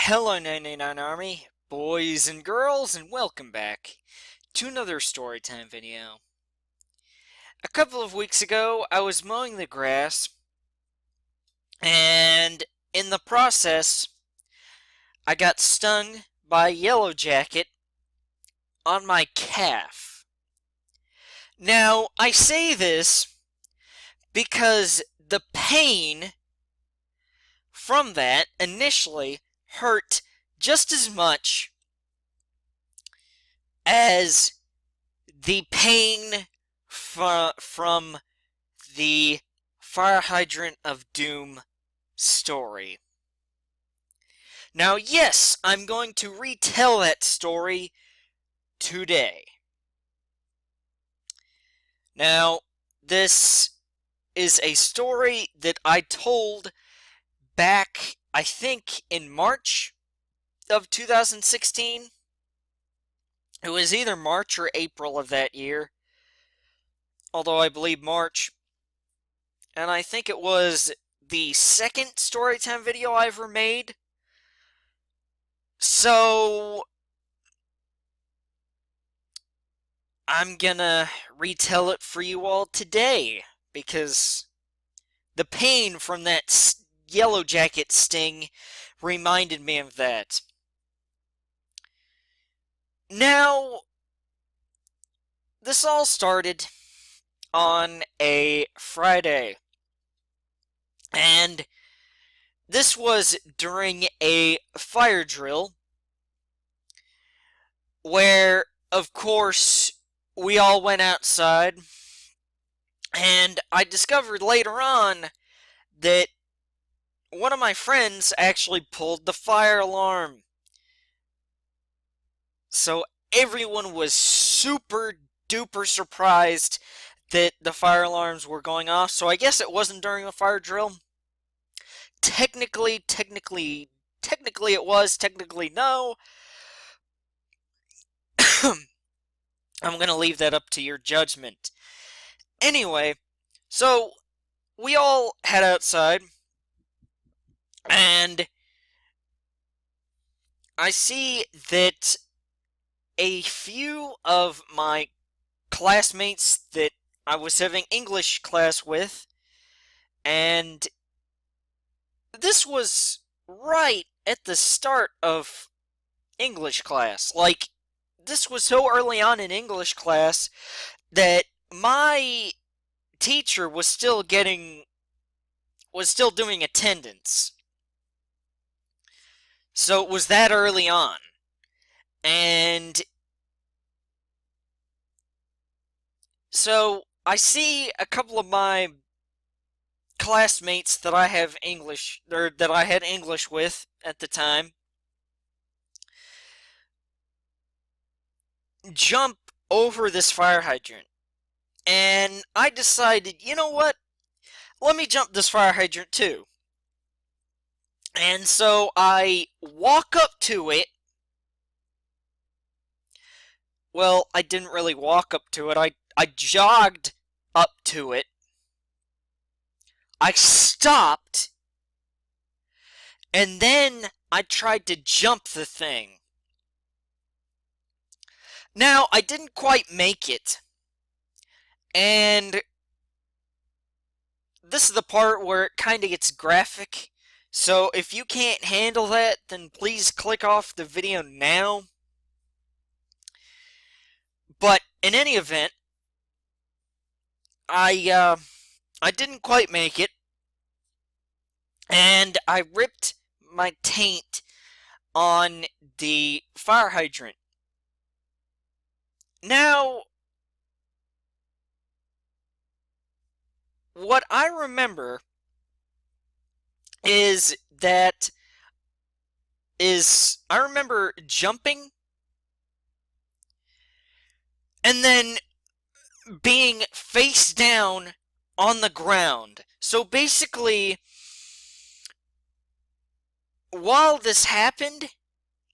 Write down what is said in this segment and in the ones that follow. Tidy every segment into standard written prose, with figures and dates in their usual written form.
Hello, 99 Army, boys and girls, and welcome back to another storytime video. A couple of weeks ago, I was mowing the grass, and in the process, I got stung by a yellow jacket on my calf. Now, I say this because the pain from that initially hurt just as much as the pain from the Fire Hydrant of Doom story. Now, yes, I'm going to retell that story today. Now, this is a story that I told back, I think, in March of 2016. It was either March or April of that year, although I believe March. And I think it was the second storytime video I ever made. So I'm gonna retell it for you all today because the pain from that yellow jacket sting reminded me of that. Now, this all started on a Friday, and this was during a fire drill where, of course, we all went outside, and I discovered later on that one of my friends actually pulled the fire alarm. So everyone was super duper surprised that the fire alarms were going off. So I guess it wasn't during the fire drill. Technically it was. Technically, no. I'm going to leave that up to your judgment. Anyway, so we all head outside, and I see that a few of my classmates that I was having English class with, and this was right at the start of English class. Like, this was so early on in English class that my teacher was still doing attendance. So it was that early on. And so I see a couple of my classmates that I have English, or that I had English with at the time, jump over this fire hydrant. And I decided, you know what? Let me jump this fire hydrant too. And so I walk up to it. Well, I didn't really walk up to it. I jogged up to it. I stopped. And then I tried to jump the thing. Now, I didn't quite make it. And this is the part where it kind of gets graphic. So if you can't handle that, then please click off the video now. But in any event, I didn't quite make it, and I ripped my taint on the fire hydrant. Now, what I remember is I remember jumping and then being face down on the ground. So basically, while this happened,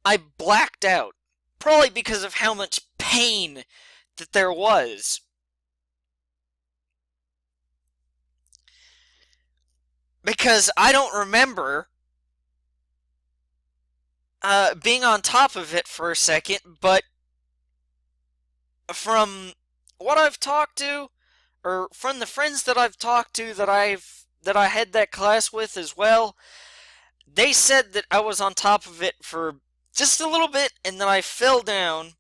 I blacked out. Probably because of how much pain that there was. Because I don't remember being on top of it for a second, but from what I've talked to, or from the friends that I've talked to that I had that class with as well, they said that I was on top of it for just a little bit and then I fell down,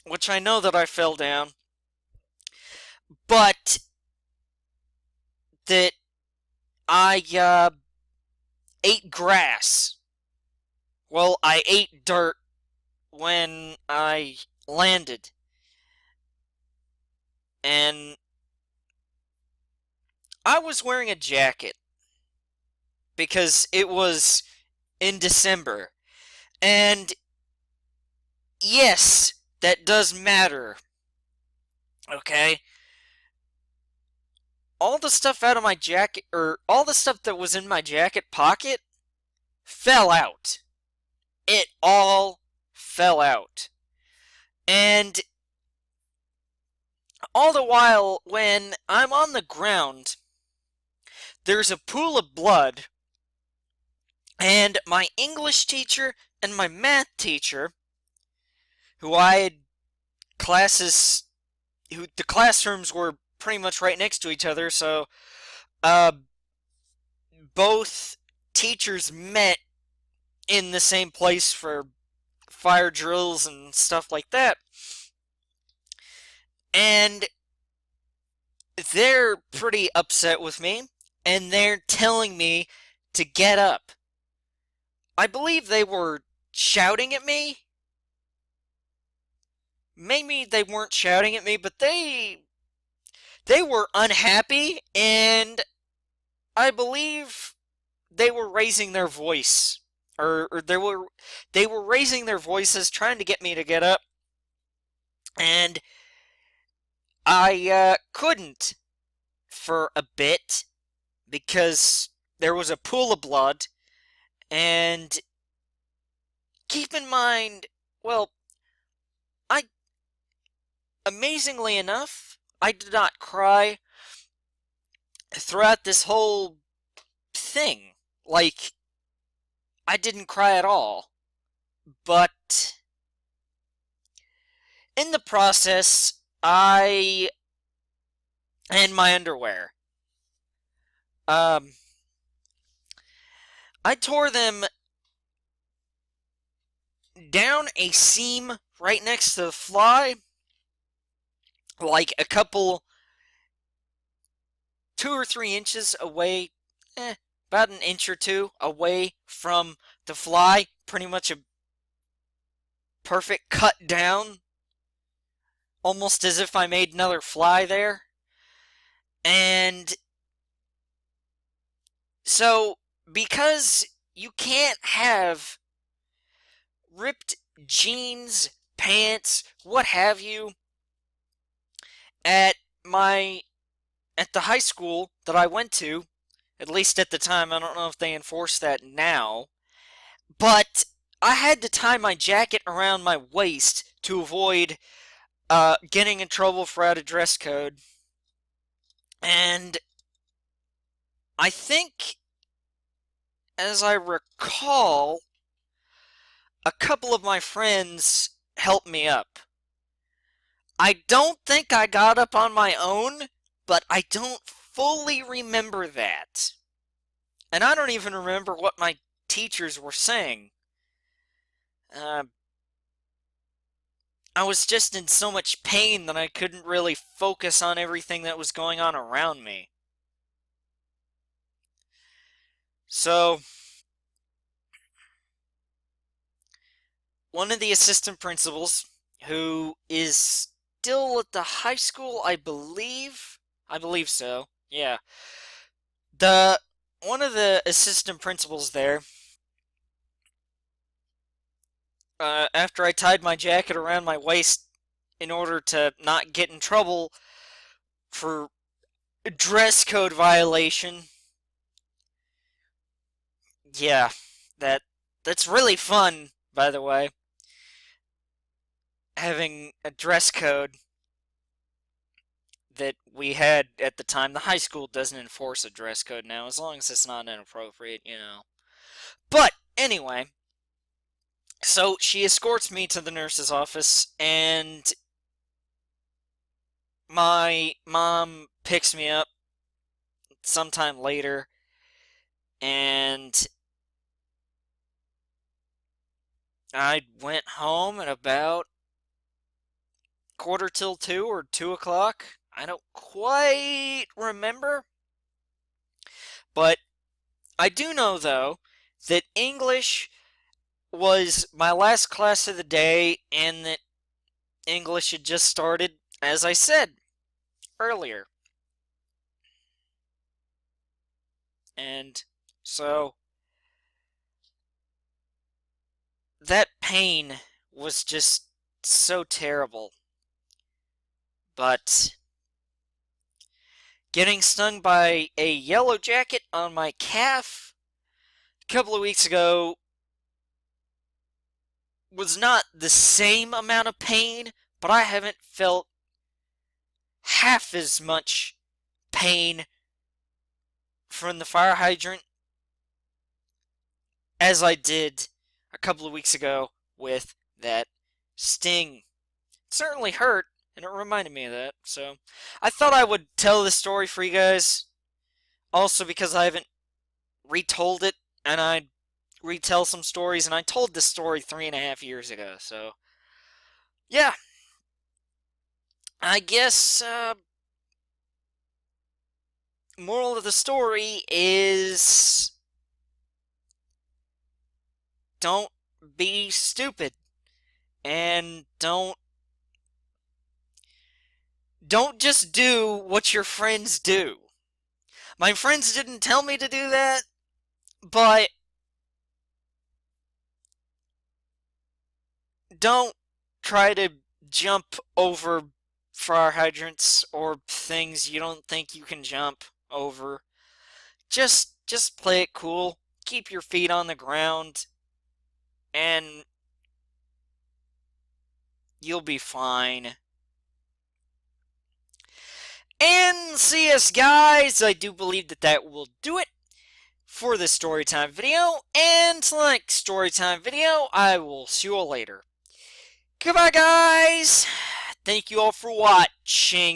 which I know that I fell down, but that I ate grass. Well, I ate dirt when I landed. And I was wearing a jacket because it was in December. And yes, that does matter. Okay? All the stuff out of my jacket, or all the stuff that was in my jacket pocket, fell out. It all fell out. And all the while, when I'm on the ground, there's a pool of blood, and my English teacher and my math teacher, who I had classes, who the classrooms were pretty much right next to each other, so uh, both teachers met in the same place for fire drills and stuff like that. And they're pretty upset with me, and they're telling me to get up. I believe they were shouting at me. Maybe they weren't shouting at me, but they were unhappy, and I believe they were raising their voice, or they were raising their voices trying to get me to get up, and I couldn't for a bit because there was a pool of blood. And keep in mind, well, I amazingly enough, I did not cry throughout this whole thing. Like, I didn't cry at all. But in the process, I and my underwear. Um, I tore them down a seam right next to the fly, like a couple, 2 or 3 inches away, about an inch or two away from the fly. Pretty much a perfect cut down, almost as if I made another fly there. And so, because you can't have ripped jeans, pants, what have you, at my at the high school that I went to, at least at the time, I don't know if they enforce that now, but I had to tie my jacket around my waist to avoid getting in trouble for out of dress code. And I think, as I recall, a couple of my friends helped me up. I don't think I got up on my own, but I don't fully remember that. And I don't even remember what my teachers were saying. Uh, I was just in so much pain that I couldn't really focus on everything that was going on around me. So, one of the assistant principals, who is still at the high school, I believe. I believe so. Yeah. The one of the assistant principals there, after I tied my jacket around my waist in order to not get in trouble for a dress code violation. Yeah, that's really fun, by the way. Having a dress code that we had at the time. The high school doesn't enforce a dress code now, as long as it's not inappropriate, you know. But anyway, So she escorts me to the nurse's office, and my mom picks me up sometime later, and I went home at about quarter till 2 or 2 o'clock. I don't quite remember, but I do know though that English was my last class of the day, and that English had just started, as I said earlier. And so that pain was just so terrible. But getting stung by a yellow jacket on my calf a couple of weeks ago was not the same amount of pain, but I haven't felt half as much pain from the fire hydrant as I did a couple of weeks ago with that sting. It certainly hurt, and it reminded me of that. So I thought I would tell this story for you guys. Also, because I haven't retold it, and I retell some stories, and I told this story 3.5 years ago. So yeah, I guess moral of the story is don't be stupid, and don't just do what your friends do. My friends didn't tell me to do that, but don't try to jump over fire hydrants or things you don't think you can jump over. Just play it cool. Keep your feet on the ground, and you'll be fine. And see us, guys. I do believe that will do it for this storytime video. And like storytime video, I will see you all later. Goodbye, guys. Thank you all for watching.